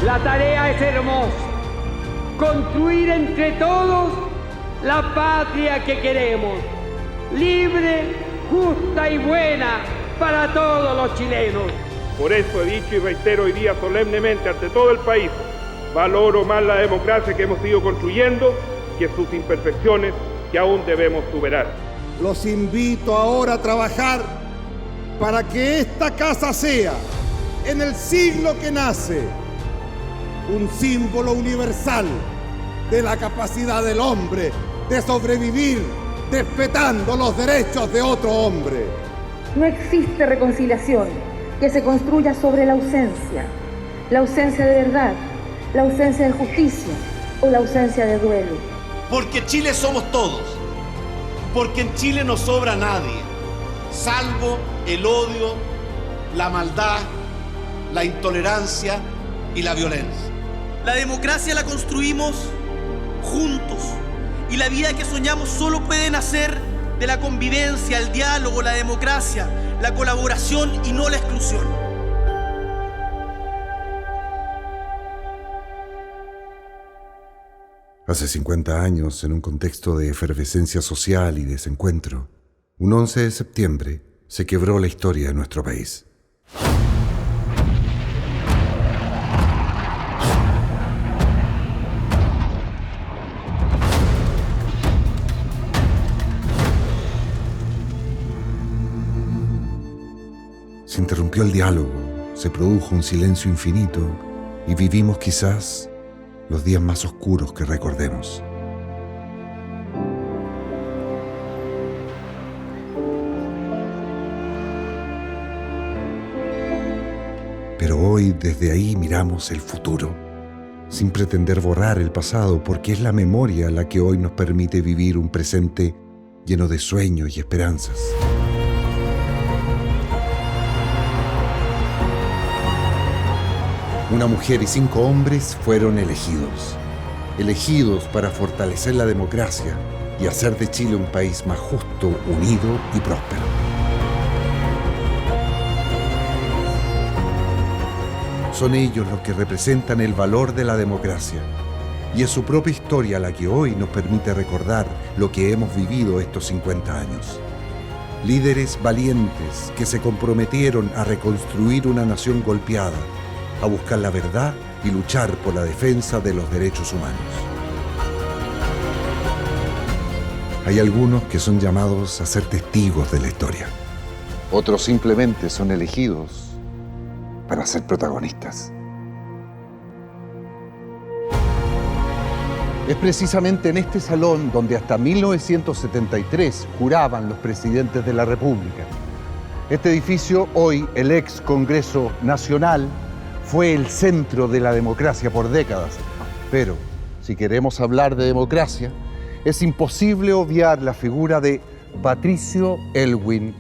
La tarea es hermosa. Construir entre todos la patria que queremos. Libre, justa y buena para todos los chilenos. Por eso he dicho y reitero hoy día solemnemente ante todo el país, valoro más la democracia que hemos ido construyendo que sus imperfecciones que aún debemos superar. Los invito ahora a trabajar para que esta casa sea, en el siglo que nace, un símbolo universal de la capacidad del hombre de sobrevivir respetando los derechos de otro hombre. No existe reconciliación que se construya sobre la ausencia de verdad, la ausencia de justicia o la ausencia de duelo. Porque Chile somos todos, porque en Chile no sobra nadie, salvo el odio, la maldad, la intolerancia y la violencia. La democracia la construimos juntos y la vida que soñamos solo puede nacer de la convivencia, el diálogo, la democracia, la colaboración y no la exclusión. Hace 50 años, en un contexto de efervescencia social y desencuentro, un 11 de septiembre se quebró la historia de nuestro país. Se interrumpió el diálogo, se produjo un silencio infinito y vivimos quizás los días más oscuros que recordemos. Pero hoy desde ahí miramos el futuro, sin pretender borrar el pasado, porque es la memoria la que hoy nos permite vivir un presente lleno de sueños y esperanzas. Una mujer y 5 hombres fueron elegidos para fortalecer la democracia y hacer de Chile un país más justo, unido y próspero. Son ellos los que representan el valor de la democracia y es su propia historia la que hoy nos permite recordar lo que hemos vivido estos 50 años. Líderes valientes que se comprometieron a reconstruir una nación golpeada, a buscar la verdad y luchar por la defensa de los derechos humanos. Hay algunos que son llamados a ser testigos de la historia. Otros simplemente son elegidos para ser protagonistas. Es precisamente en este salón donde hasta 1973 juraban los presidentes de la República. Este edificio, hoy el ex Congreso Nacional, fue el centro de la democracia por décadas. Pero, si queremos hablar de democracia, es imposible obviar la figura de Patricio Aylwin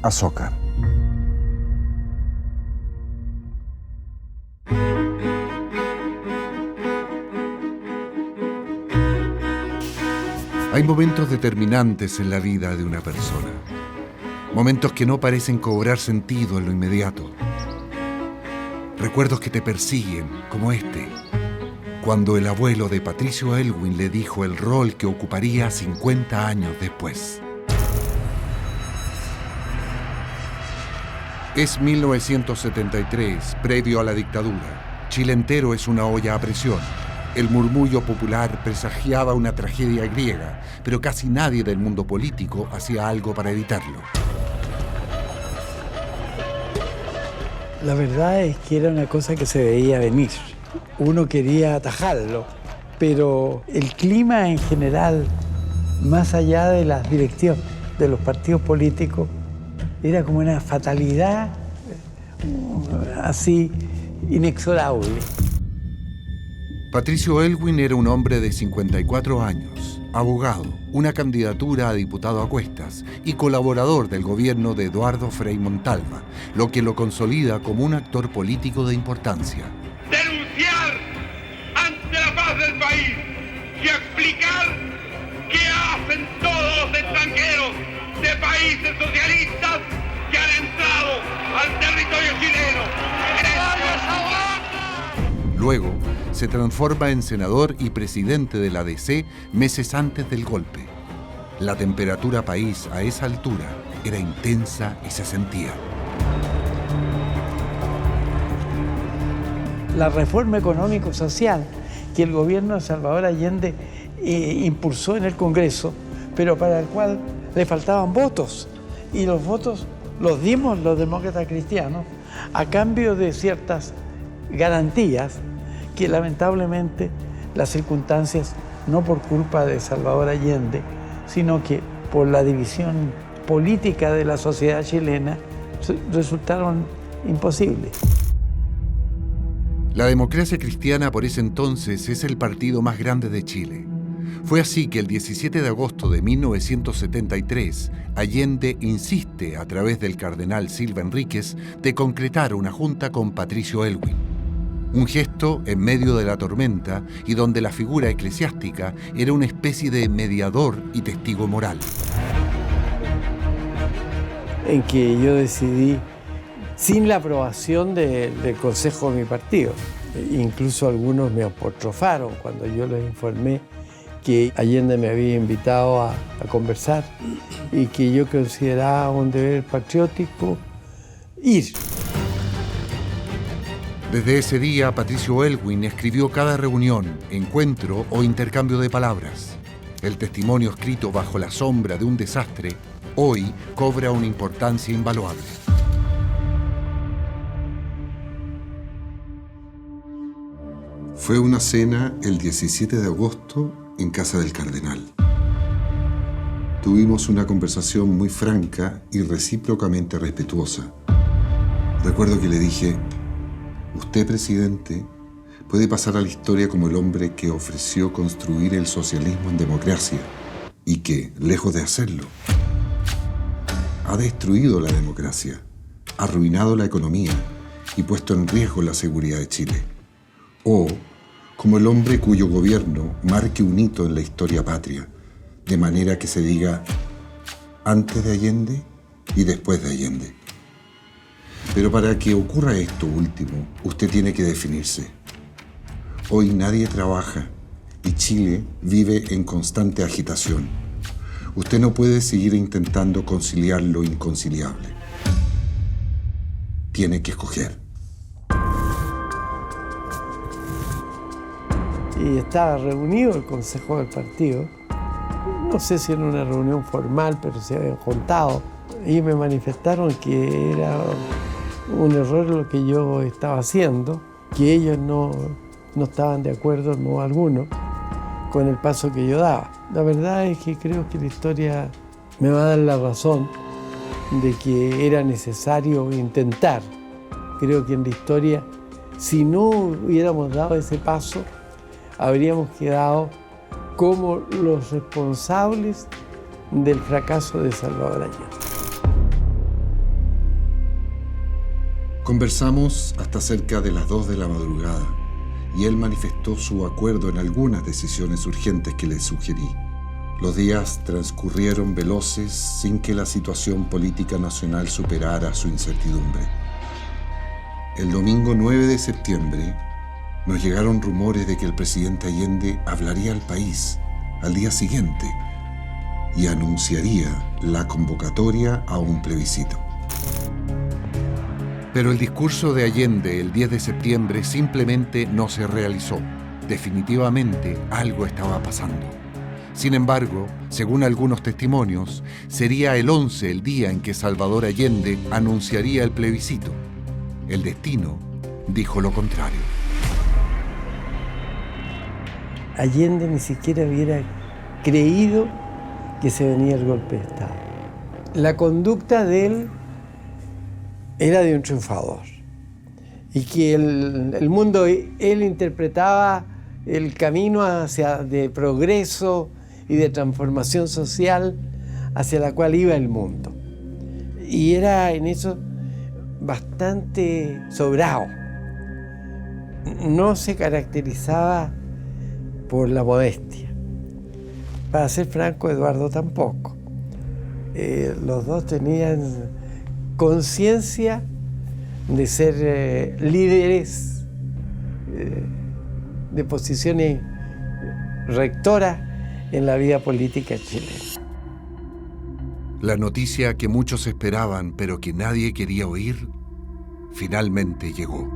Azócar. Hay momentos determinantes en la vida de una persona. Momentos que no parecen cobrar sentido en lo inmediato. Recuerdos que te persiguen, como este, cuando el abuelo de Patricio Aylwin le dijo el rol que ocuparía 50 años después. Es 1973, previo a la dictadura. Chile entero es una olla a presión. El murmullo popular presagiaba una tragedia griega, pero casi nadie del mundo político hacía algo para evitarlo. La verdad es que era una cosa que se veía venir. Uno quería atajarlo, pero el clima en general, más allá de las directivas de los partidos políticos, era como una fatalidad así inexorable. Patricio Aylwin era un hombre de 54 años, abogado, una candidatura a diputado a cuestas y colaborador del gobierno de Eduardo Frei Montalva, lo que lo consolida como un actor político de importancia. Denunciar ante la paz del país y explicar qué hacen todos los extranjeros de países socialistas que han entrado al territorio chileno. Luego, se transforma en senador y presidente de la DC meses antes del golpe. La temperatura país a esa altura era intensa y se sentía. La reforma económico-social que el gobierno de Salvador Allende impulsó en el Congreso, pero para el cual le faltaban votos. Y los votos los dimos los demócratas cristianos a cambio de ciertas garantías que lamentablemente las circunstancias, no por culpa de Salvador Allende, sino que por la división política de la sociedad chilena, resultaron imposibles. La Democracia Cristiana por ese entonces es el partido más grande de Chile. Fue así que el 17 de agosto de 1973, Allende insiste a través del cardenal Silva Enríquez de concretar una junta con Patricio Aylwin. Un gesto en medio de la tormenta y donde la figura eclesiástica era una especie de mediador y testigo moral. En que yo decidí, sin la aprobación del consejo de mi partido, incluso algunos me apostrofaron cuando yo les informé que Allende me había invitado a conversar y que yo consideraba un deber patriótico ir. Desde ese día, Patricio Aylwin escribió cada reunión, encuentro o intercambio de palabras. El testimonio escrito bajo la sombra de un desastre hoy cobra una importancia invaluable. Fue una cena el 17 de agosto en casa del cardenal. Tuvimos una conversación muy franca y recíprocamente respetuosa. Recuerdo que le dije: usted, presidente, puede pasar a la historia como el hombre que ofreció construir el socialismo en democracia y que, lejos de hacerlo, ha destruido la democracia, arruinado la economía y puesto en riesgo la seguridad de Chile. O como el hombre cuyo gobierno marque un hito en la historia patria, de manera que se diga antes de Allende y después de Allende. Pero para que ocurra esto último, usted tiene que definirse. Hoy nadie trabaja y Chile vive en constante agitación. Usted no puede seguir intentando conciliar lo inconciliable. Tiene que escoger. Y estaba reunido el consejo del partido, no sé si en una reunión formal, pero se habían juntado y me manifestaron que era un error lo que yo estaba haciendo, que ellos no estaban de acuerdo en modo alguno con el paso que yo daba. La verdad es que creo que la historia me va a dar la razón de que era necesario intentar. Creo que en la historia, si no hubiéramos dado ese paso, habríamos quedado como los responsables del fracaso de Salvador Allende. Conversamos hasta cerca de las 2 de la madrugada y él manifestó su acuerdo en algunas decisiones urgentes que le sugerí. Los días transcurrieron veloces sin que la situación política nacional superara su incertidumbre. El domingo 9 de septiembre nos llegaron rumores de que el presidente Allende hablaría al país al día siguiente y anunciaría la convocatoria a un plebiscito. Pero el discurso de Allende el 10 de septiembre simplemente no se realizó. Definitivamente algo estaba pasando. Sin embargo, según algunos testimonios, sería el 11 el día en que Salvador Allende anunciaría el plebiscito. El destino dijo lo contrario. Allende ni siquiera hubiera creído que se venía el golpe de Estado. La conducta de él era de un triunfador y que el mundo, él interpretaba el camino de progreso y de transformación social hacia la cual iba el mundo. Y era en eso bastante sobrado. No se caracterizaba por la modestia. Para ser franco, Eduardo tampoco. Los dos tenían conciencia de ser líderes de posiciones rectoras en la vida política chilena. La noticia que muchos esperaban, pero que nadie quería oír, finalmente llegó.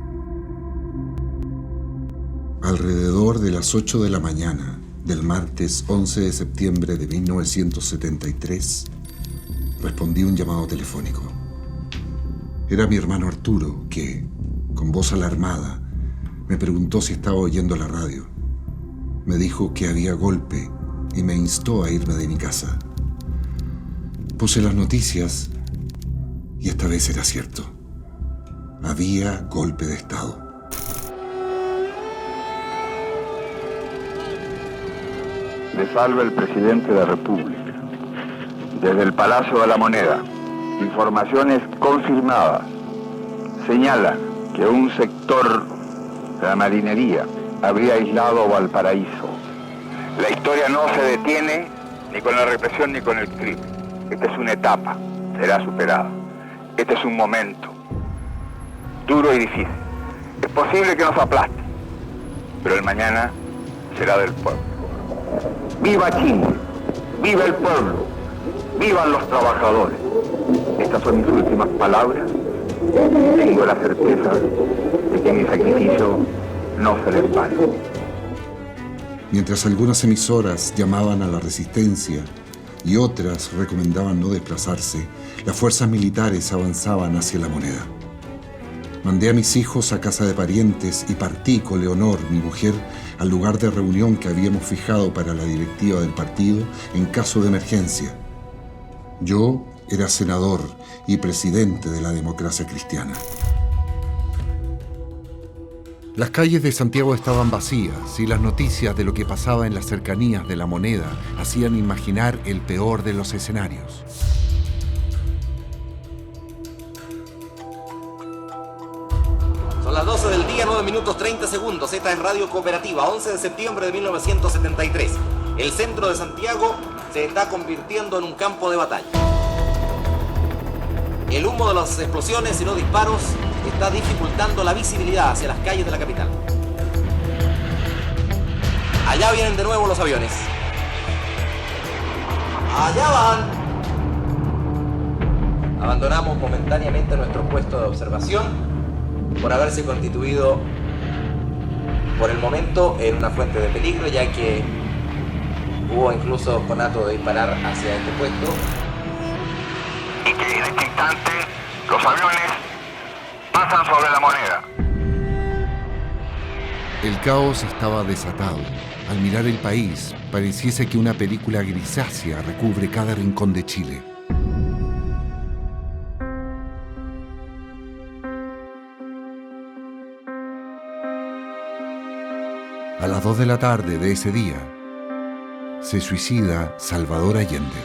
Alrededor de las 8 de la mañana del martes 11 de septiembre de 1973, respondí un llamado telefónico. Era mi hermano Arturo que, con voz alarmada, me preguntó si estaba oyendo la radio. Me dijo que había golpe y me instó a irme de mi casa. Puse las noticias y esta vez era cierto. Había golpe de Estado. Le salva el presidente de la República. Desde el Palacio de la Moneda, informaciones confirmadas señalan que un sector de la marinería habría aislado Valparaíso. La historia no se detiene ni con la represión ni con el crimen. Esta es una etapa, será superada. Este es un momento duro y difícil. Es posible que nos aplaste, pero el mañana será del pueblo. ¡Viva Chile! ¡Viva el pueblo! ¡Vivan los trabajadores! Estas son mis últimas palabras. Tengo la certeza de que mi sacrificio no será en vano. Mientras algunas emisoras llamaban a la resistencia y otras recomendaban no desplazarse, las fuerzas militares avanzaban hacia la Moneda. Mandé a mis hijos a casa de parientes y partí con Leonor, mi mujer, al lugar de reunión que habíamos fijado para la directiva del partido en caso de emergencia. Yo era senador y presidente de la Democracia Cristiana. Las calles de Santiago estaban vacías y las noticias de lo que pasaba en las cercanías de la Moneda hacían imaginar el peor de los escenarios. Son las 12 del día, 9 minutos 30 segundos. Esta es Radio Cooperativa, 11 de septiembre de 1973. El centro de Santiago se está convirtiendo en un campo de batalla. El humo de las explosiones y los disparos está dificultando la visibilidad hacia las calles de la capital. Allá vienen de nuevo los aviones. Allá van. Abandonamos momentáneamente nuestro puesto de observación por haberse constituido por el momento en una fuente de peligro, ya que hubo incluso conato de disparar hacia este puesto. Y que en este instante los aviones pasan sobre la Moneda. El caos estaba desatado. Al mirar el país, pareciese que una película grisácea recubre cada rincón de Chile. A las 2 de la tarde de ese día, se suicida Salvador Allende.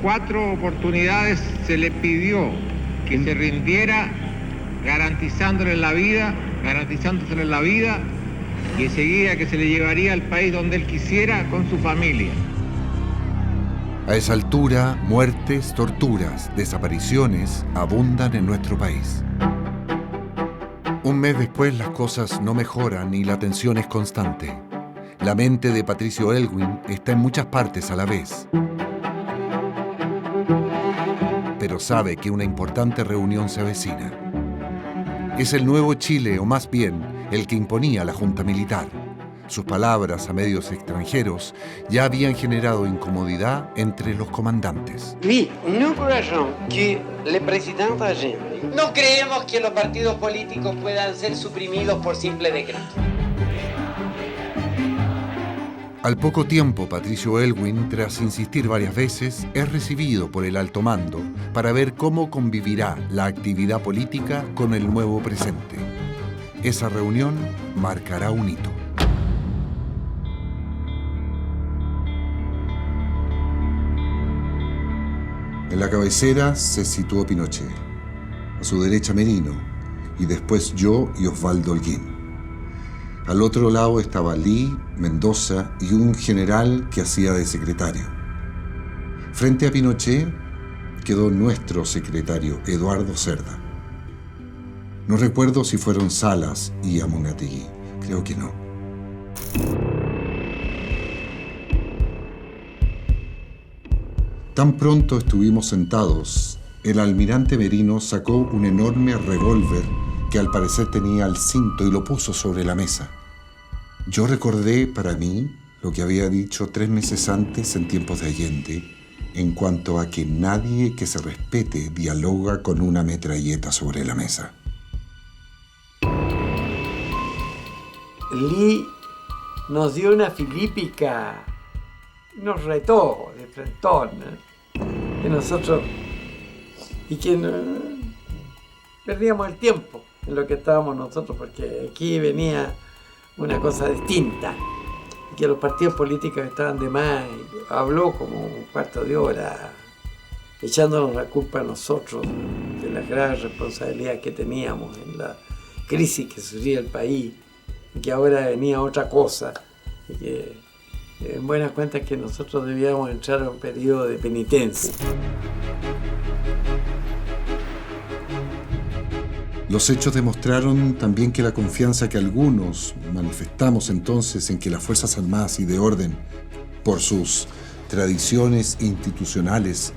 4 oportunidades se le pidió que se rindiera garantizándole la vida y enseguida que se le llevaría al país donde él quisiera con su familia. A esa altura, muertes, torturas, desapariciones abundan en nuestro país. Un mes después las cosas no mejoran y la tensión es constante. La mente de Patricio Aylwin está en muchas partes a la vez. Pero sabe que una importante reunión se avecina. Es el nuevo Chile, o más bien, el que imponía la junta militar. Sus palabras a medios extranjeros ya habían generado incomodidad entre los comandantes. Oui, nous croyons que le presidente Allende. No creemos que los partidos políticos puedan ser suprimidos por simple decreto. Al poco tiempo, Patricio Aylwin, tras insistir varias veces, es recibido por el alto mando para ver cómo convivirá la actividad política con el nuevo presente. Esa reunión marcará un hito. En la cabecera se situó Pinochet, a su derecha Merino, y después yo y Osvaldo Holguín. Al otro lado estaba Lee, Mendoza y un general que hacía de secretario. Frente a Pinochet quedó nuestro secretario, Eduardo Cerda. No recuerdo si fueron Salas y Amunátegui. Creo que no. Tan pronto estuvimos sentados, el almirante Merino sacó un enorme revólver que al parecer tenía al cinto y lo puso sobre la mesa. Yo recordé para mí lo que había dicho 3 meses antes en tiempos de Allende, en cuanto a que nadie que se respete dialoga con una metralleta sobre la mesa. Lee nos dio una filípica, nos retó de frentón, que nosotros, y que perdíamos el tiempo en lo que estábamos nosotros, porque aquí venía una cosa distinta, y que los partidos políticos estaban de más, y habló como un cuarto de hora, echándonos la culpa a nosotros de la grave responsabilidad que teníamos en la crisis que sufría el país, y que ahora venía otra cosa, y que en buenas cuentas que nosotros debíamos entrar a un periodo de penitencia. Los hechos demostraron también que la confianza que algunos manifestamos entonces en que las Fuerzas Armadas y de Orden, por sus tradiciones institucionales,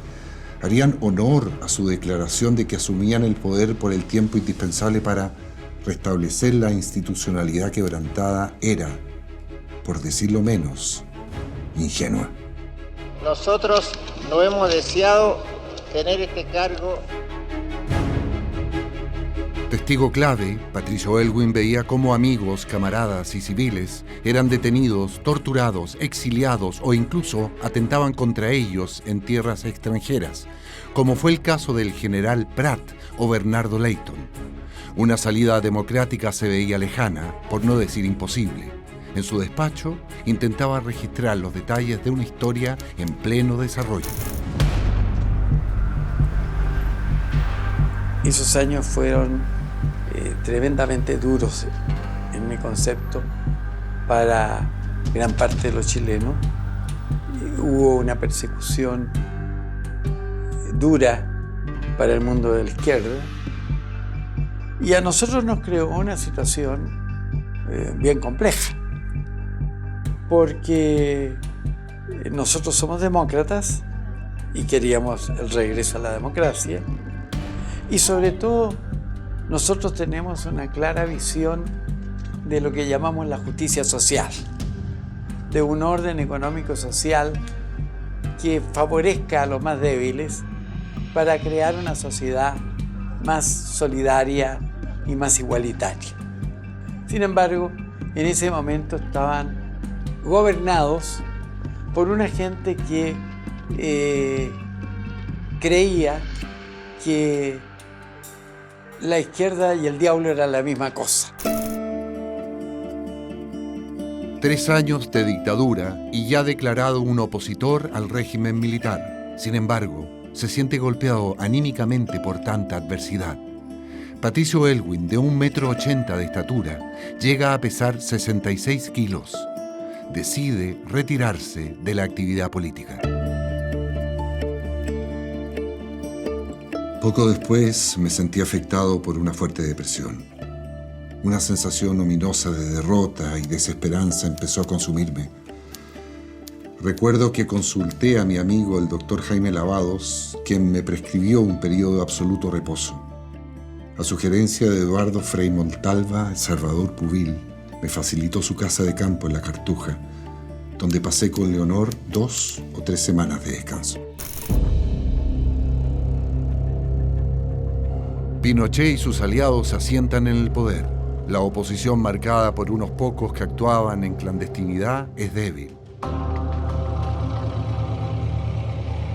harían honor a su declaración de que asumían el poder por el tiempo indispensable para restablecer la institucionalidad quebrantada, era, por decirlo menos, ingenua. Nosotros no hemos deseado tener este cargo. Testigo clave, Patricio Aylwin veía cómo amigos, camaradas y civiles eran detenidos, torturados, exiliados o incluso atentaban contra ellos en tierras extranjeras, como fue el caso del general Prat o Bernardo Leyton. Una salida democrática se veía lejana, por no decir imposible. En su despacho intentaba registrar los detalles de una historia en pleno desarrollo. Esos años fueron tremendamente duros, en mi concepto, para gran parte de los chilenos. Hubo una persecución dura para el mundo de la izquierda, y a nosotros nos creó una situación bien compleja, porque nosotros somos demócratas y queríamos el regreso a la democracia, y sobre todo nosotros tenemos una clara visión de lo que llamamos la justicia social, de un orden económico-social que favorezca a los más débiles para crear una sociedad más solidaria y más igualitaria. Sin embargo, en ese momento estaban gobernados por una gente que creía que la izquierda y el diablo eran la misma cosa. 3 años de dictadura y ya declarado un opositor al régimen militar. Sin embargo, se siente golpeado anímicamente por tanta adversidad. Patricio Aylwin, de 1,80 m de estatura, llega a pesar 66 kilos. Decide retirarse de la actividad política. Poco después me sentí afectado por una fuerte depresión. Una sensación ominosa de derrota y desesperanza empezó a consumirme. Recuerdo que consulté a mi amigo el doctor Jaime Lavados, quien me prescribió un periodo de absoluto reposo. A sugerencia de Eduardo Frei Montalva, el Salvador Pubil me facilitó su casa de campo en La Cartuja, donde pasé con Leonor 2 o 3 semanas de descanso. Pinochet y sus aliados se asientan en el poder. La oposición, marcada por unos pocos que actuaban en clandestinidad, es débil.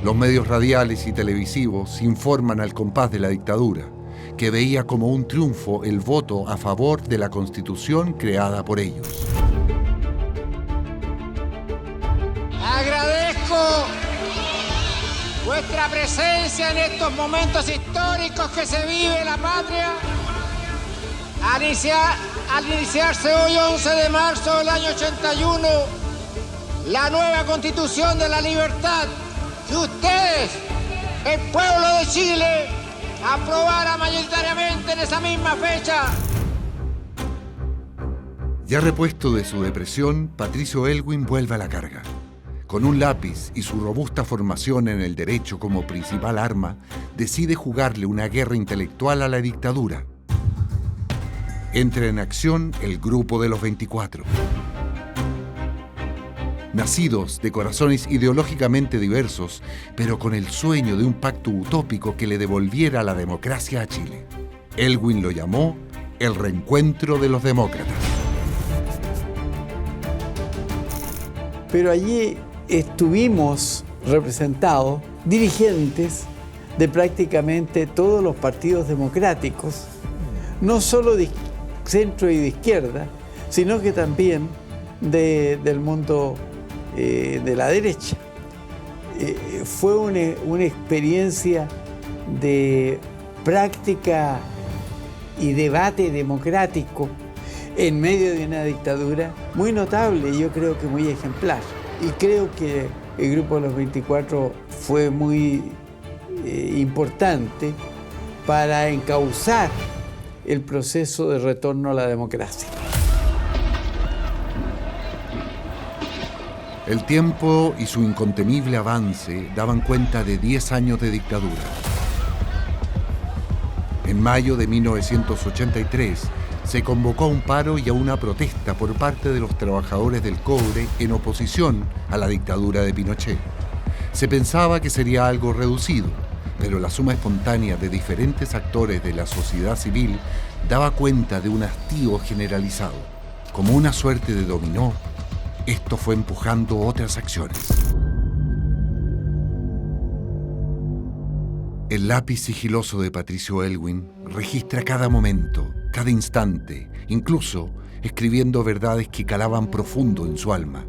Los medios radiales y televisivos informan al compás de la dictadura, que veía como un triunfo el voto a favor de la Constitución creada por ellos. Agradezco vuestra presencia en estos momentos históricos que se vive la patria. Al iniciarse hoy, 11 de marzo del año 81, la nueva Constitución de la Libertad, que ustedes, el pueblo de Chile, aprobara mayoritariamente en esa misma fecha. Ya repuesto de su depresión, Patricio Aylwin vuelve a la carga. Con un lápiz y su robusta formación en el derecho como principal arma, decide jugarle una guerra intelectual a la dictadura. Entra en acción el Grupo de los 24. Nacidos de corazones ideológicamente diversos, pero con el sueño de un pacto utópico que le devolviera la democracia a Chile. Aylwin lo llamó el reencuentro de los demócratas. Pero allí estuvimos representados dirigentes de prácticamente todos los partidos democráticos, no solo de centro y de izquierda, sino que también del mundo de la derecha. Fue una experiencia de práctica y debate democrático en medio de una dictadura muy notable y yo creo que muy ejemplar. Y creo que el Grupo de los 24 fue muy importante para encauzar el proceso de retorno a la democracia. El tiempo y su incontenible avance daban cuenta de 10 años de dictadura. En mayo de 1983 se convocó a un paro y a una protesta por parte de los trabajadores del cobre en oposición a la dictadura de Pinochet. Se pensaba que sería algo reducido, pero la suma espontánea de diferentes actores de la sociedad civil daba cuenta de un hastío generalizado. Como una suerte de dominó, esto fue empujando otras acciones. El lápiz sigiloso de Patricio Aylwin registra cada momento, cada instante, incluso escribiendo verdades que calaban profundo en su alma.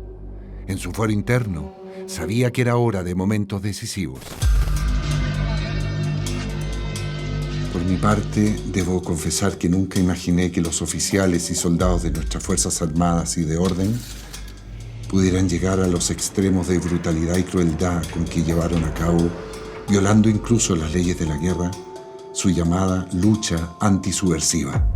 En su fuero interno, sabía que era hora de momentos decisivos. Por mi parte, debo confesar que nunca imaginé que los oficiales y soldados de nuestras Fuerzas Armadas y de orden pudieran llegar a los extremos de brutalidad y crueldad con que llevaron a cabo, violando incluso las leyes de la guerra, su llamada lucha antisubversiva.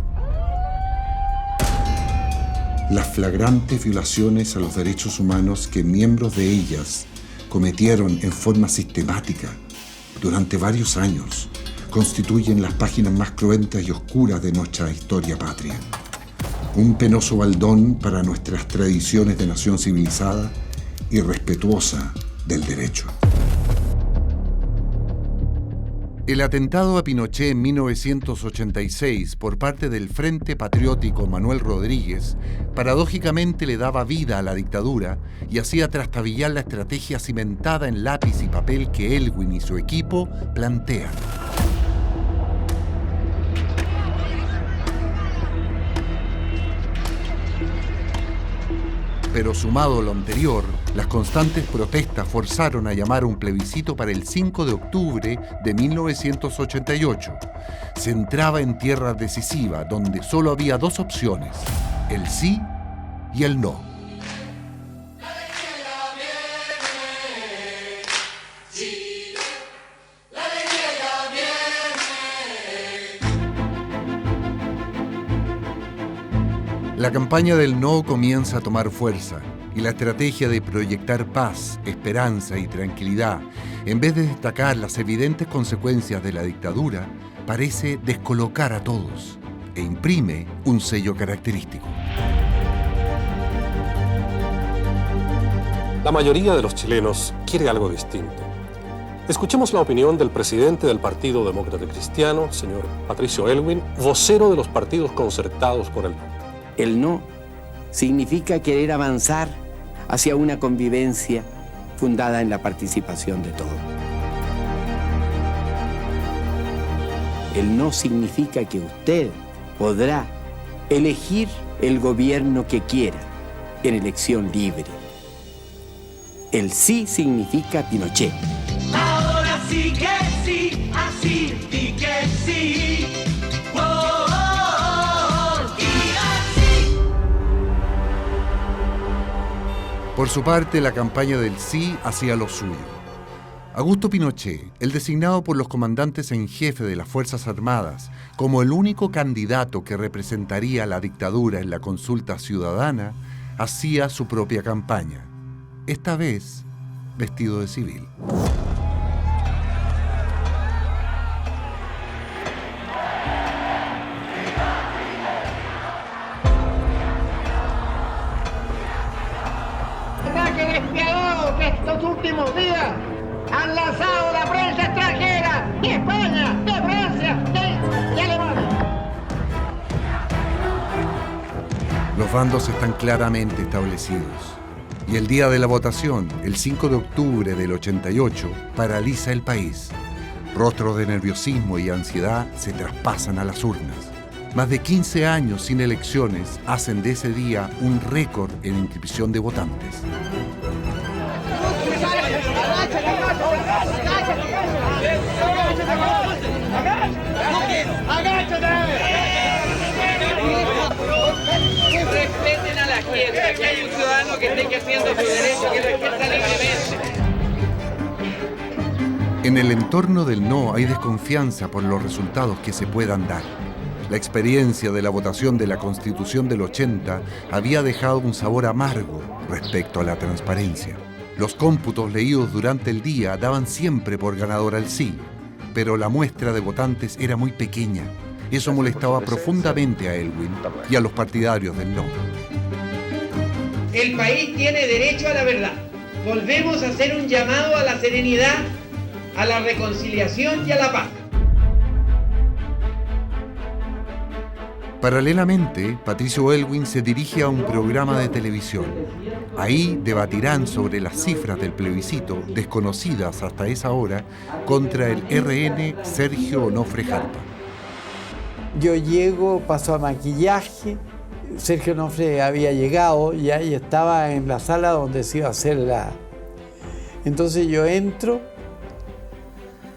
Las flagrantes violaciones a los derechos humanos que miembros de ellas cometieron en forma sistemática durante varios años constituyen las páginas más cruentas y oscuras de nuestra historia patria. Un penoso baldón para nuestras tradiciones de nación civilizada y respetuosa del derecho. El atentado a Pinochet en 1986 por parte del Frente Patriótico Manuel Rodríguez paradójicamente le daba vida a la dictadura y hacía trastabillar la estrategia cimentada en lápiz y papel que Aylwin y su equipo plantean. Pero sumado a lo anterior, las constantes protestas forzaron a llamar a un plebiscito para el 5 de octubre de 1988. Se entraba en tierra decisiva, donde solo había dos opciones, el sí y el no. La campaña del no comienza a tomar fuerza y la estrategia de proyectar paz, esperanza y tranquilidad, en vez de destacar las evidentes consecuencias de la dictadura, parece descolocar a todos e imprime un sello característico. La mayoría de los chilenos quiere algo distinto. Escuchemos la opinión del presidente del Partido Demócrata Cristiano, señor Patricio Aylwin, vocero de los partidos concertados por el no. El no significa querer avanzar hacia una convivencia fundada en la participación de todos. El no significa que usted podrá elegir el gobierno que quiera en elección libre. El sí significa Pinochet. Ahora sí que sí, así y que sí. Por su parte, la campaña del sí hacía lo suyo. Augusto Pinochet, el designado por los comandantes en jefe de las Fuerzas Armadas como el único candidato que representaría la dictadura en la consulta ciudadana, hacía su propia campaña, esta vez vestido de civil. Ataque despiadado que estos últimos días han lanzado la prensa extranjera de España, de Francia, de Alemania. Los bandos están claramente establecidos y el día de la votación, el 5 de octubre del 88, paraliza el país. Rostros de nerviosismo y ansiedad se traspasan a las urnas. Más de 15 años sin elecciones hacen de ese día un récord en inscripción de votantes. Respeten a la gente, aquí hay un ciudadano que esté ejerciendo su derecho, que lo ejerza libremente. En el entorno del no hay desconfianza por los resultados que se puedan dar. La experiencia de la votación de la Constitución del 80 había dejado un sabor amargo respecto a la transparencia. Los cómputos leídos durante el día daban siempre por ganador al sí, pero la muestra de votantes era muy pequeña. Eso molestaba profundamente a Elwin y a los partidarios del no. El país tiene derecho a la verdad. Volvemos a hacer un llamado a la serenidad, a la reconciliación y a la paz. Paralelamente, Patricio Elwin se dirige a un programa de televisión. Ahí debatirán sobre las cifras del plebiscito, desconocidas hasta esa hora, contra el RN Sergio Onofre Jarpa. Yo llego, paso a maquillaje. Sergio Onofre había llegado y ahí estaba en la sala donde se iba a hacer la... Entonces yo entro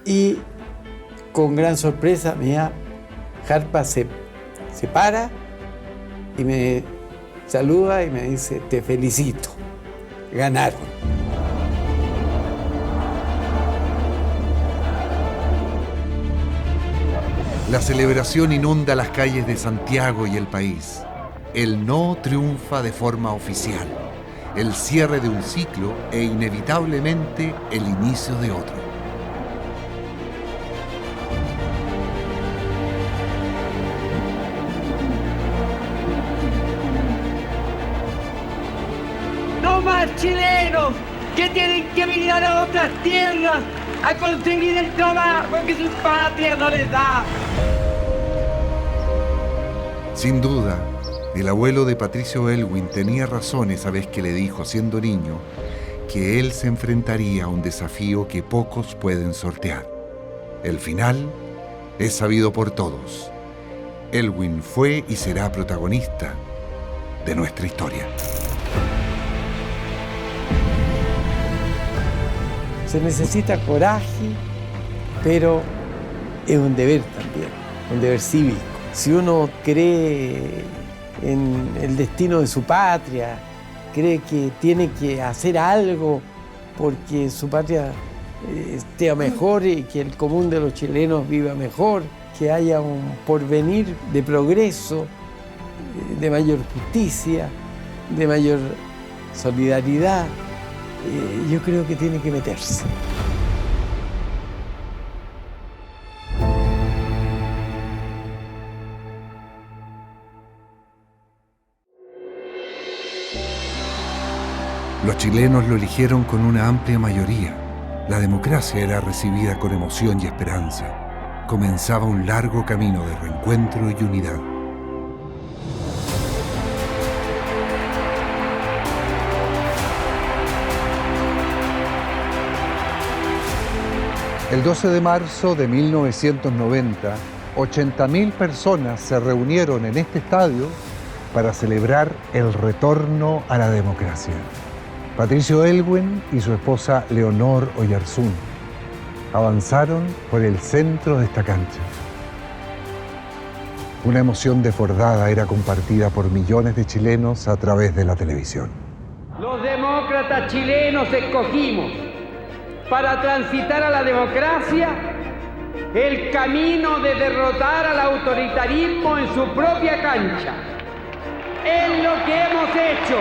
y con gran sorpresa mía, Jarpa se para y me saluda y me dice: te felicito, ganaron. La celebración inunda las calles de Santiago y el país. El no triunfa de forma oficial, el cierre de un ciclo e inevitablemente el inicio de otro. No más chilenos que tienen que emigrar a otras tierras a conseguir el trabajo que su patria no les da. Sin duda, el abuelo de Patricio Elwin tenía razón esa vez que le dijo, siendo niño, que él se enfrentaría a un desafío que pocos pueden sortear. El final es sabido por todos. Elwin fue y será protagonista de nuestra historia. Se necesita coraje, pero es un deber también, un deber cívico. Si uno cree en el destino de su patria, cree que tiene que hacer algo porque su patria esté mejor y que el común de los chilenos viva mejor, que haya un porvenir de progreso, de mayor justicia, de mayor solidaridad, yo creo que tiene que meterse. Los chilenos lo eligieron con una amplia mayoría. La democracia era recibida con emoción y esperanza. Comenzaba un largo camino de reencuentro y unidad. El 12 de marzo de 1990, 80.000 personas se reunieron en este estadio para celebrar el retorno a la democracia. Patricio Elwin y su esposa Leonor Oyarzún avanzaron por el centro de esta cancha. Una emoción desbordada era compartida por millones de chilenos a través de la televisión. Los demócratas chilenos escogimos para transitar a la democracia, el camino de derrotar al autoritarismo en su propia cancha. Es lo que hemos hecho,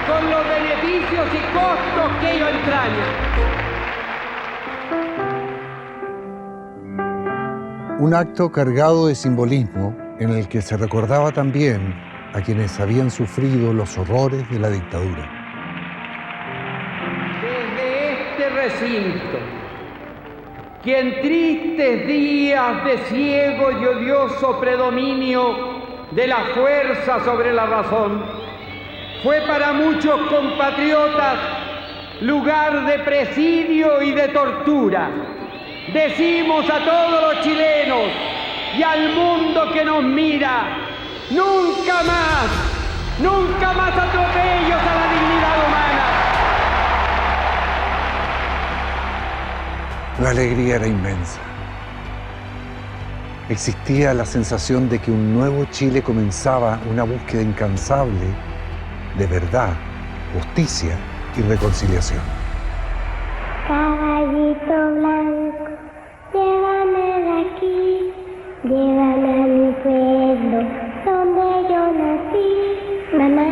con los beneficios y costos que ello entraña. Un acto cargado de simbolismo en el que se recordaba también a quienes habían sufrido los horrores de la dictadura. Desde este recinto, que en tristes días de ciego y odioso predominio de la fuerza sobre la razón, fue para muchos compatriotas lugar de presidio y de tortura. Decimos a todos los chilenos y al mundo que nos mira, nunca más atropellos a la dignidad humana. La alegría era inmensa. Existía la sensación de que un nuevo Chile comenzaba una búsqueda incansable de verdad, justicia y reconciliación. Caballito blanco, llévame de aquí, llévame a mi pueblo, donde yo nací. Mamá,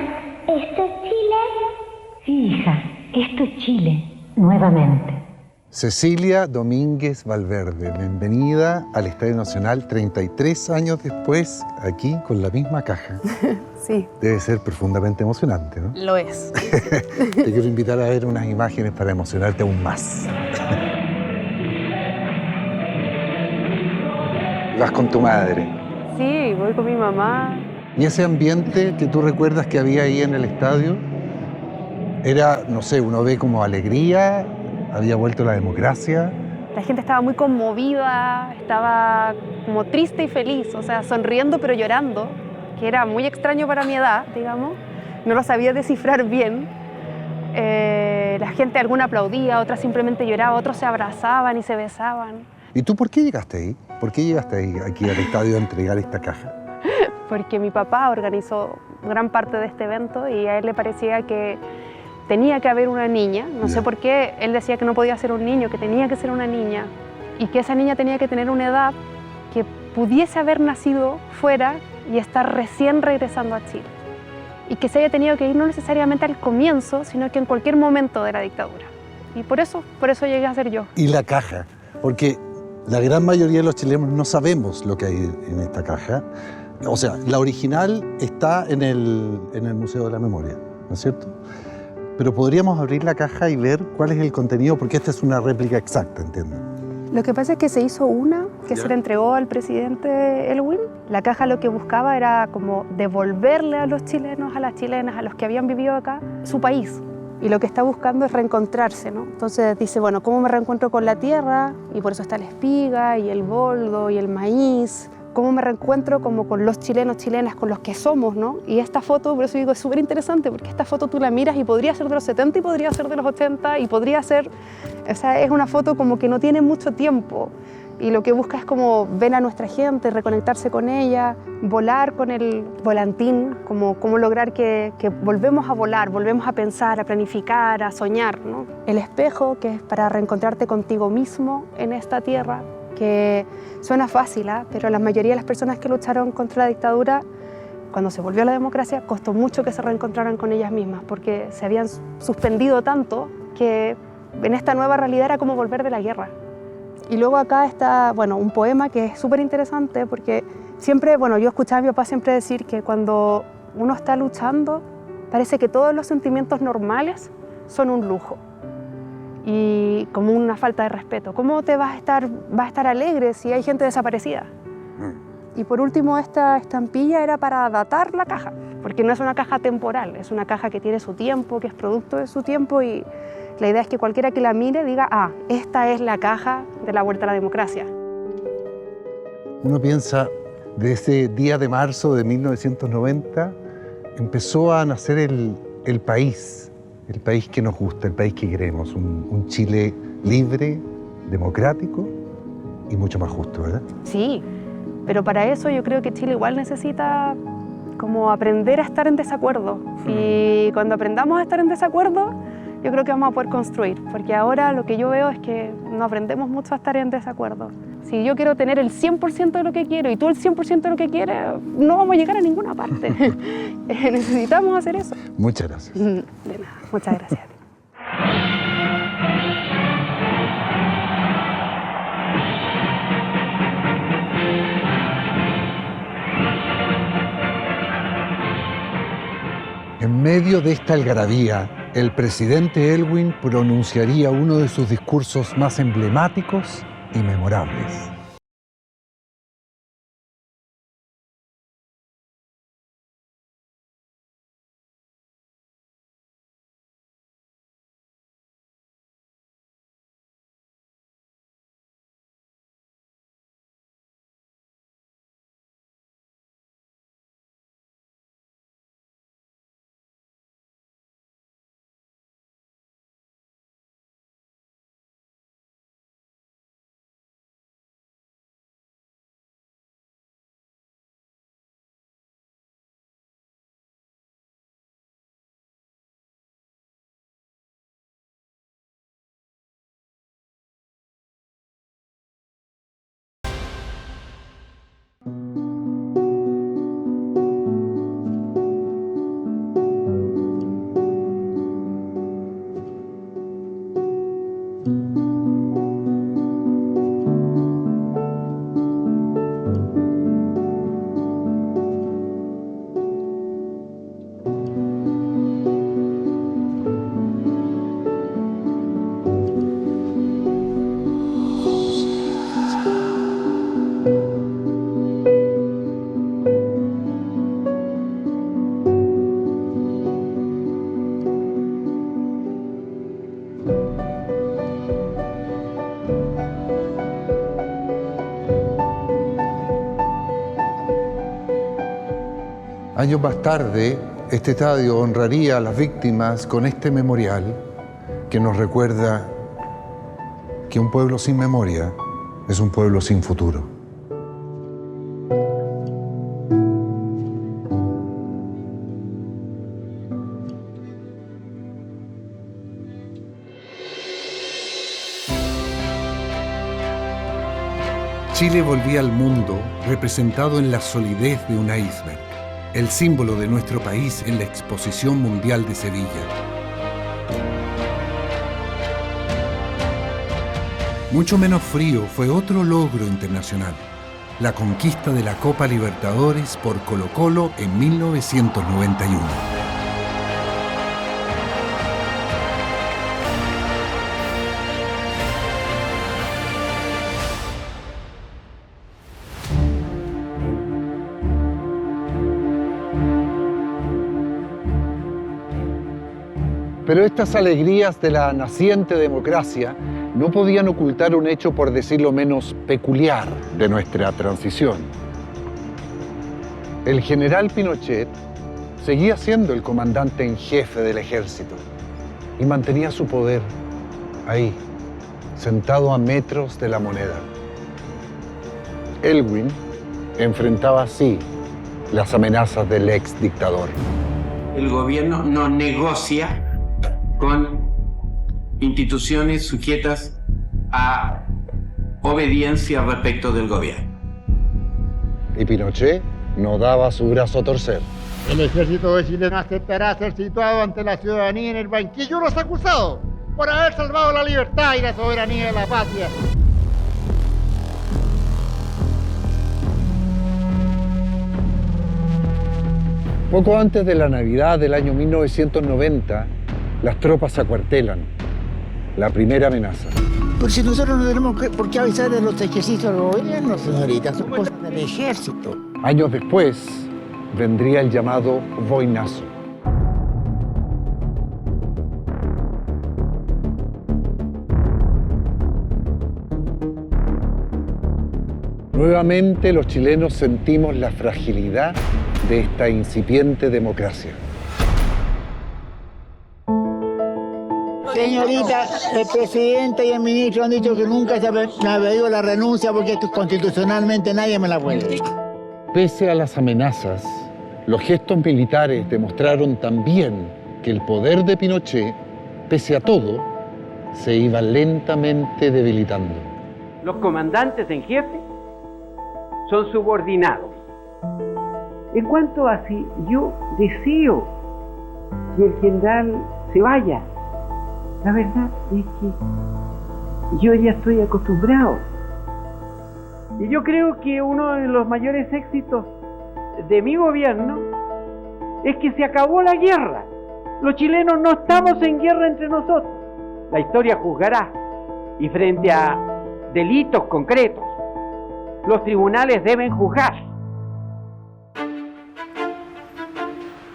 ¿esto es Chile? Sí, hija, esto es Chile, nuevamente. Cecilia Domínguez Valverde, bienvenida al Estadio Nacional 33 años después, aquí con la misma caja. Sí. Debe ser profundamente emocionante, ¿no? Lo es. Te quiero invitar a ver unas imágenes para emocionarte aún más. Vas con tu madre. Sí, voy con mi mamá. ¿Y ese ambiente que tú recuerdas que había ahí en el estadio? Era, no sé, uno ve como alegría, había vuelto la democracia. La gente estaba muy conmovida, estaba como triste y feliz, o sea, sonriendo pero llorando, que era muy extraño para mi edad, digamos. No lo sabía descifrar bien. La gente, alguna aplaudía, otra simplemente lloraba, otros se abrazaban y se besaban. ¿Y tú por qué llegaste ahí? ¿Por qué llegaste ahí, aquí al estadio a entregar esta caja? Porque mi papá organizó gran parte de este evento y a él le parecía que tenía que haber una niña, no sé por qué, él decía que no podía ser un niño, que tenía que ser una niña y que esa niña tenía que tener una edad que pudiese haber nacido fuera y estar recién regresando a Chile. Y que se haya tenido que ir no necesariamente al comienzo, sino que en cualquier momento de la dictadura. Y por eso llegué a ser yo. Y la caja, porque la gran mayoría de los chilenos no sabemos lo que hay en esta caja. O sea, la original está en el Museo de la Memoria, ¿no es cierto? Pero podríamos abrir la caja y ver cuál es el contenido, porque esta es una réplica exacta, entiendo. Lo que pasa es que se hizo una que se le entregó al presidente Elwin. La caja lo que buscaba era como devolverle a los chilenos, a las chilenas, a los que habían vivido acá, su país. Y lo que está buscando es reencontrarse, ¿no? Entonces dice, bueno, ¿cómo me reencuentro con la tierra? Y por eso está la espiga y el boldo y el maíz. ¿Cómo me reencuentro como con los chilenos, chilenas, con los que somos, ¿no? Y esta foto, por eso digo, es súper interesante, porque esta foto tú la miras y podría ser de los 70 y podría ser de los 80 y podría ser... O sea, es una foto como que no tiene mucho tiempo y lo que busca es como ver a nuestra gente, reconectarse con ella, volar con el volantín, como lograr que volvemos a volar, volvemos a pensar, a planificar, a soñar, ¿no? El espejo, que es para reencontrarte contigo mismo en esta tierra, que suena fácil, ¿eh? Pero la mayoría de las personas que lucharon contra la dictadura, cuando se volvió a la democracia, costó mucho que se reencontraran con ellas mismas, porque se habían suspendido tanto que en esta nueva realidad era como volver de la guerra. Y luego acá está, bueno, un poema que es súper interesante, porque siempre, bueno, yo escuchaba a mi papá siempre decir que cuando uno está luchando, parece que todos los sentimientos normales son un lujo y como una falta de respeto. ¿Cómo te vas a estar alegre si hay gente desaparecida? Y por último, esta estampilla era para datar la caja, porque no es una caja temporal, es una caja que tiene su tiempo, que es producto de su tiempo, y la idea es que cualquiera que la mire diga, ah, esta es la caja de la vuelta a la democracia. Uno piensa, de ese día de marzo de 1990, empezó a nacer el país que nos gusta, el país que queremos, un Chile libre, democrático y mucho más justo, ¿verdad? Sí, pero para eso yo creo que Chile igual necesita como aprender a estar en desacuerdo. Y cuando aprendamos a estar en desacuerdo, yo creo que vamos a poder construir, porque ahora lo que yo veo es que no aprendemos mucho a estar en desacuerdo. Si yo quiero tener el 100% de lo que quiero y tú el 100% de lo que quieres, no vamos a llegar a ninguna parte. Necesitamos hacer eso. Muchas gracias. De nada, muchas gracias. En medio de esta algarabía, el presidente Elwin pronunciaría uno de sus discursos más emblemáticos y memorables. Años más tarde, este estadio honraría a las víctimas con este memorial que nos recuerda que un pueblo sin memoria es un pueblo sin futuro. Chile volvía al mundo representado en la solidez de un iceberg, el símbolo de nuestro país en la Exposición Mundial de Sevilla. Mucho menos frío fue otro logro internacional, la conquista de la Copa Libertadores por Colo-Colo en 1991. Pero estas alegrías de la naciente democracia no podían ocultar un hecho, por decirlo menos, peculiar de nuestra transición. El general Pinochet seguía siendo el comandante en jefe del ejército y mantenía su poder ahí, sentado a metros de la Moneda. Elwin enfrentaba así las amenazas del ex dictador. El gobierno no negocia con instituciones sujetas a obediencia respecto del gobierno. Y Pinochet no daba su brazo a torcer. El ejército de Chile no aceptará ser situado ante la ciudadanía en el banquillo de los acusados por haber salvado la libertad y la soberanía de la patria. Poco antes de la Navidad del año 1990, las tropas se acuartelan. La primera amenaza. Pues si nosotros no tenemos por qué avisar de los ejercicios del gobierno, señorita, son cosas del ejército. Años después, vendría el llamado boinazo. Nuevamente los chilenos sentimos la fragilidad de esta incipiente democracia. Señorita, el presidente y el ministro han dicho que nunca se me ha pedido la renuncia porque constitucionalmente nadie me la puede. Pese a las amenazas, los gestos militares demostraron también que el poder de Pinochet pese a todo, se iba lentamente debilitando. Los comandantes en jefe son subordinados. En cuanto a si yo deseo que el general se vaya, la verdad es que yo ya estoy acostumbrado. Y yo creo que uno de los mayores éxitos de mi gobierno es que se acabó la guerra. Los chilenos no estamos en guerra entre nosotros. La historia juzgará, y frente a delitos concretos, los tribunales deben juzgar.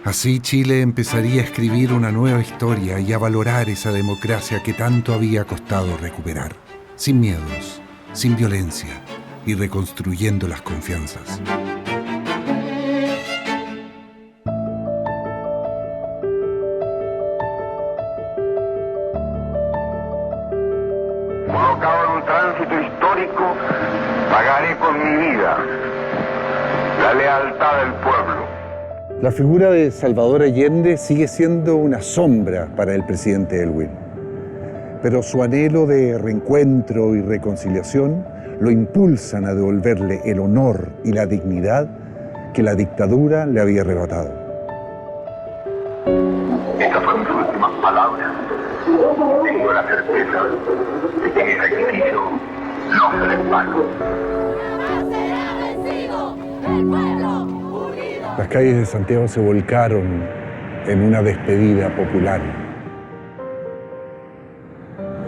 Así Chile empezaría a escribir una nueva historia y a valorar esa democracia que tanto había costado recuperar, sin miedos, sin violencia y reconstruyendo las confianzas. Colocado en un tránsito histórico, pagaré con mi vida la lealtad del pueblo. La figura de Salvador Allende sigue siendo una sombra para el presidente Elwin, pero su anhelo de reencuentro y reconciliación lo impulsan a devolverle el honor y la dignidad que la dictadura le había arrebatado. Estas fueron mis últimas palabras. Tengo la certeza de que mi sacrificio no será en vano. Las calles de Santiago se volcaron en una despedida popular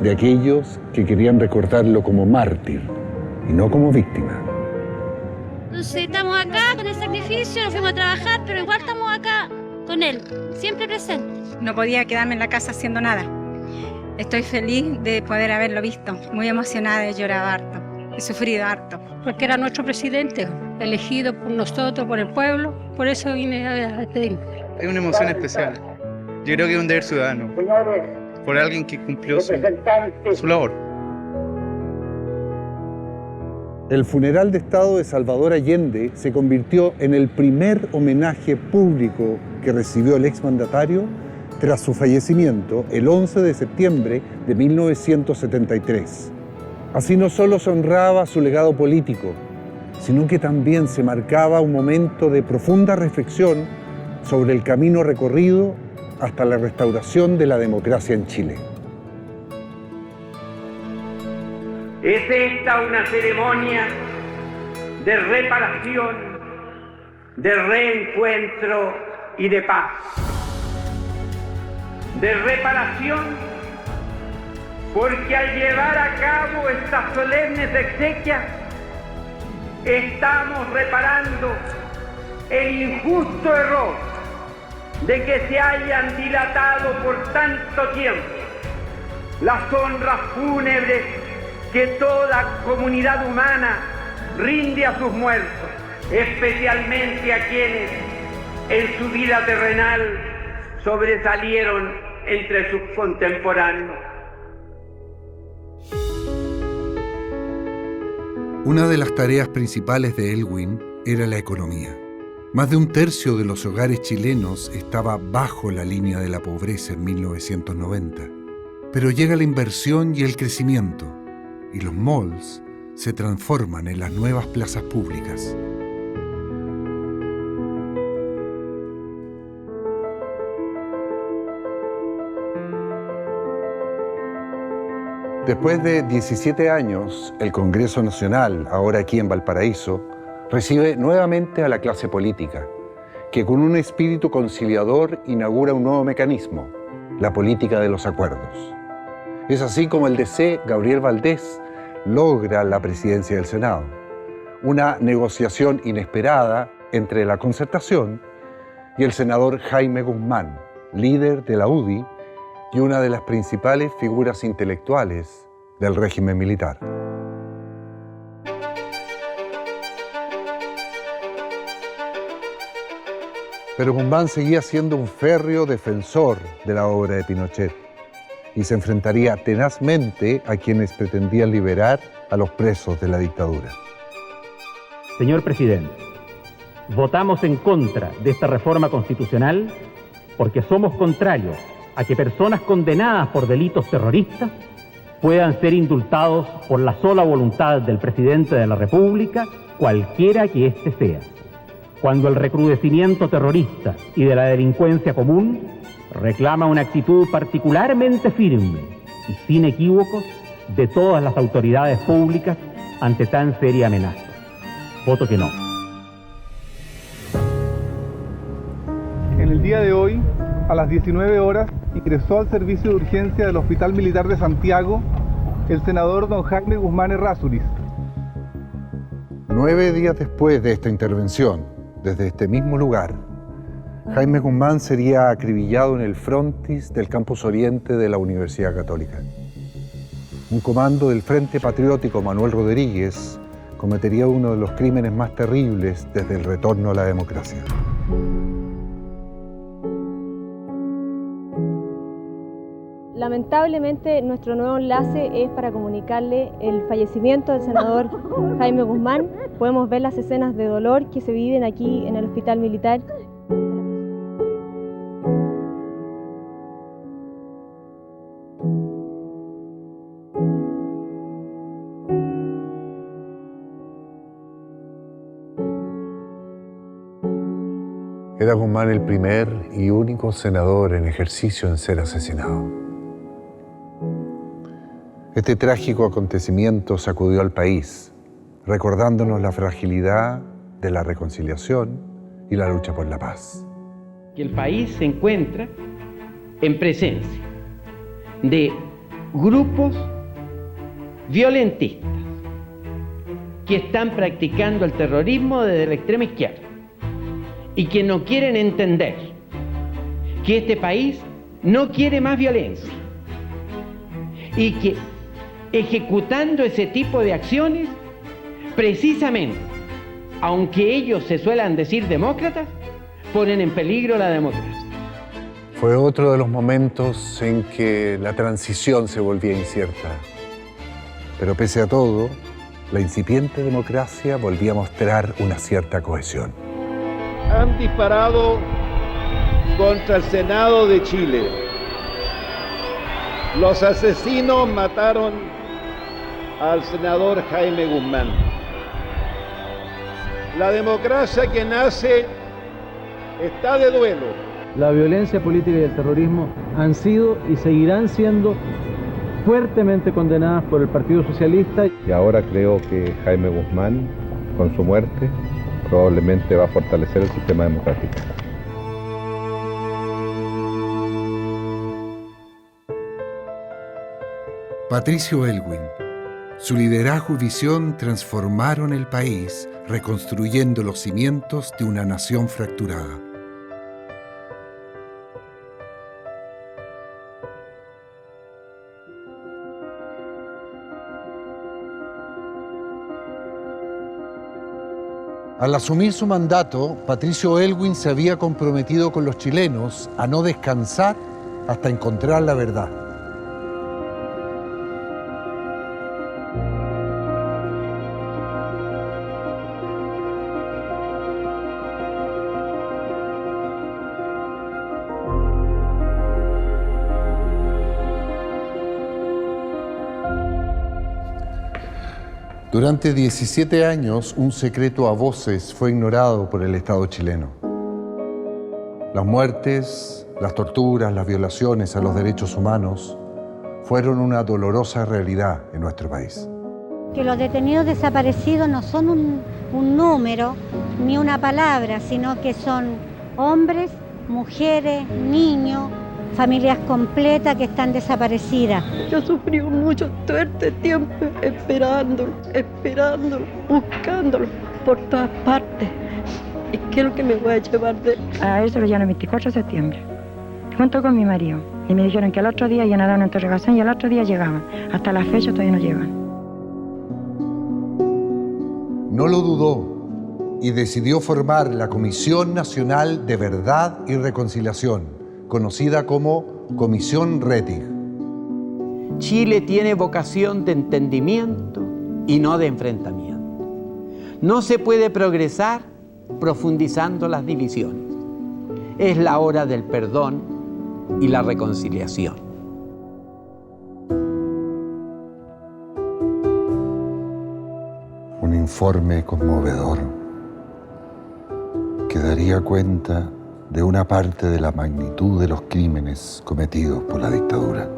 de aquellos que querían recordarlo como mártir y no como víctima. Entonces estamos acá con el sacrificio, nos fuimos a trabajar, pero igual estamos acá con él, siempre presente. No podía quedarme en la casa haciendo nada. Estoy feliz de poder haberlo visto, muy emocionada, he llorado harto, he sufrido harto. Porque era nuestro presidente, elegido por nosotros, por el pueblo, por eso vine a despedirme. Es una emoción especial. Yo creo que es un deber ciudadano, por alguien que cumplió su labor. El funeral de Estado de Salvador Allende se convirtió en el primer homenaje público que recibió el exmandatario tras su fallecimiento el 11 de septiembre de 1973. Así no solo se honraba su legado político, sino que también se marcaba un momento de profunda reflexión sobre el camino recorrido hasta la restauración de la democracia en Chile. Es esta una ceremonia de reparación, de reencuentro y de paz. De reparación porque al llevar a cabo estas solemnes exequias estamos reparando el injusto error de que se hayan dilatado por tanto tiempo las honras fúnebres que toda comunidad humana rinde a sus muertos, especialmente a quienes en su vida terrenal sobresalieron entre sus contemporáneos. Una de las tareas principales de Elwin era la economía. Más de un tercio de los hogares chilenos estaba bajo la línea de la pobreza en 1990. Pero llega la inversión y el crecimiento, y los malls se transforman en las nuevas plazas públicas. Después de 17 años, el Congreso Nacional, ahora aquí en Valparaíso, recibe nuevamente a la clase política, que con un espíritu conciliador inaugura un nuevo mecanismo, la política de los acuerdos. Es así como el DC, Gabriel Valdés, logra la presidencia del Senado, una negociación inesperada entre la Concertación y el senador Jaime Guzmán, líder de la UDI, y una de las principales figuras intelectuales del régimen militar. Pero Guzmán seguía siendo un férreo defensor de la obra de Pinochet y se enfrentaría tenazmente a quienes pretendían liberar a los presos de la dictadura. Señor presidente, votamos en contra de esta reforma constitucional porque somos contrarios a que personas condenadas por delitos terroristas puedan ser indultados por la sola voluntad del presidente de la República, cualquiera que éste sea, cuando el recrudecimiento terrorista y de la delincuencia común reclama una actitud particularmente firme y sin equívocos de todas las autoridades públicas ante tan seria amenaza. Voto que no. En el día de hoy, a las 19 horas, ingresó al servicio de urgencia del Hospital Militar de Santiago el senador don Jaime Guzmán Errázuriz. 9 días después de esta intervención, desde este mismo lugar, Jaime Guzmán sería acribillado en el frontis del campus oriente de la Universidad Católica. Un comando del Frente Patriótico Manuel Rodríguez cometería uno de los crímenes más terribles desde el retorno a la democracia. Lamentablemente, nuestro nuevo enlace es para comunicarle el fallecimiento del senador Jaime Guzmán. Podemos ver las escenas de dolor que se viven aquí en el Hospital Militar. Era Guzmán el primer y único senador en ejercicio en ser asesinado. Este trágico acontecimiento sacudió al país, recordándonos la fragilidad de la reconciliación y la lucha por la paz. Que el país se encuentra en presencia de grupos violentistas que están practicando el terrorismo desde la extrema izquierda y que no quieren entender que este país no quiere más violencia y que ejecutando ese tipo de acciones, precisamente, aunque ellos se suelan decir demócratas, ponen en peligro la democracia. Fue otro de los momentos en que la transición se volvía incierta. Pero pese a todo, la incipiente democracia volvía a mostrar una cierta cohesión. Han disparado contra el Senado de Chile. Los asesinos mataron al senador Jaime Guzmán. La democracia que nace está de duelo. La violencia política y el terrorismo han sido y seguirán siendo fuertemente condenadas por el Partido Socialista. Y ahora creo que Jaime Guzmán, con su muerte, probablemente va a fortalecer el sistema democrático. Patricio Aylwin. Su liderazgo y visión transformaron el país, reconstruyendo los cimientos de una nación fracturada. Al asumir su mandato, Patricio Aylwin se había comprometido con los chilenos a no descansar hasta encontrar la verdad. Durante 17 años, un secreto a voces fue ignorado por el Estado chileno. Las muertes, las torturas, las violaciones a los derechos humanos fueron una dolorosa realidad en nuestro país. Que los detenidos desaparecidos no son un número ni una palabra, sino que son hombres, mujeres, niños, familias completas que están desaparecidas. Yo sufrí mucho todo este tiempo esperándolo, buscándolo por todas partes. ¿Y qué es lo que me voy a llevar de él? A él se lo llevan el 24 de septiembre, junto con mi marido. Y me dijeron que al otro día iban a dar una interrogación y al otro día llegaban. Hasta la fecha todavía no llegan. No lo dudó y decidió formar la Comisión Nacional de Verdad y Reconciliación, conocida como Comisión Rettig. Chile tiene vocación de entendimiento y no de enfrentamiento. No se puede progresar profundizando las divisiones. Es la hora del perdón y la reconciliación. Un informe conmovedor que daría cuenta de una parte de la magnitud de los crímenes cometidos por la dictadura.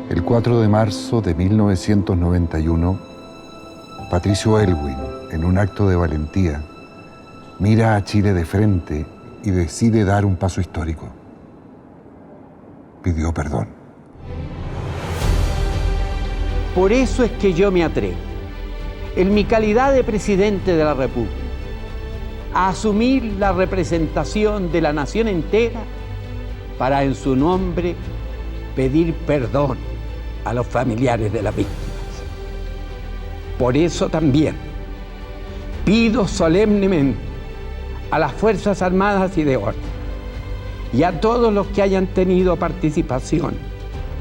El 4 de marzo de 1991, Patricio Aylwin, en un acto de valentía, mira a Chile de frente y decide dar un paso histórico. Pidió perdón. Por eso es que yo me atrevo, en mi calidad de presidente de la República, a asumir la representación de la nación entera para en su nombre pedir perdón a los familiares de las víctimas. Por eso también pido solemnemente a las Fuerzas Armadas y de Orden y a todos los que hayan tenido participación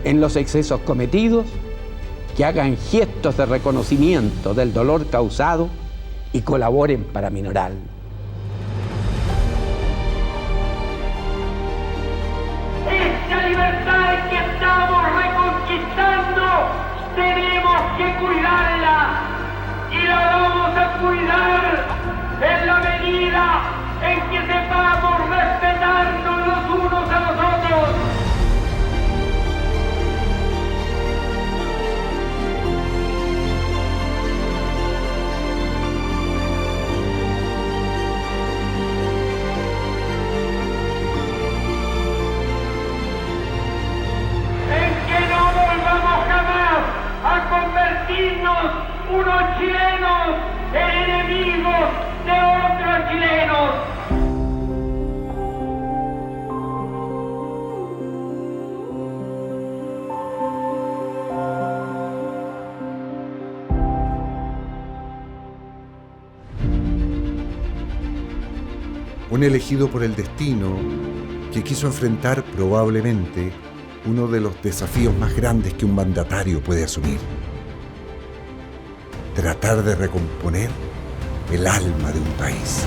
en los excesos cometidos que hagan gestos de reconocimiento del dolor causado y colaboren para minorarlo. Esta libertad que estamos reconquistando tenemos que cuidarla y la vamos a cuidar en la medida en que sepamos respetarnos los unos a los otros. Convertirnos unos chilenos en enemigos de otros chilenos. Un elegido por el destino que quiso enfrentar probablemente uno de los desafíos más grandes que un mandatario puede asumir: tratar de recomponer el alma de un país.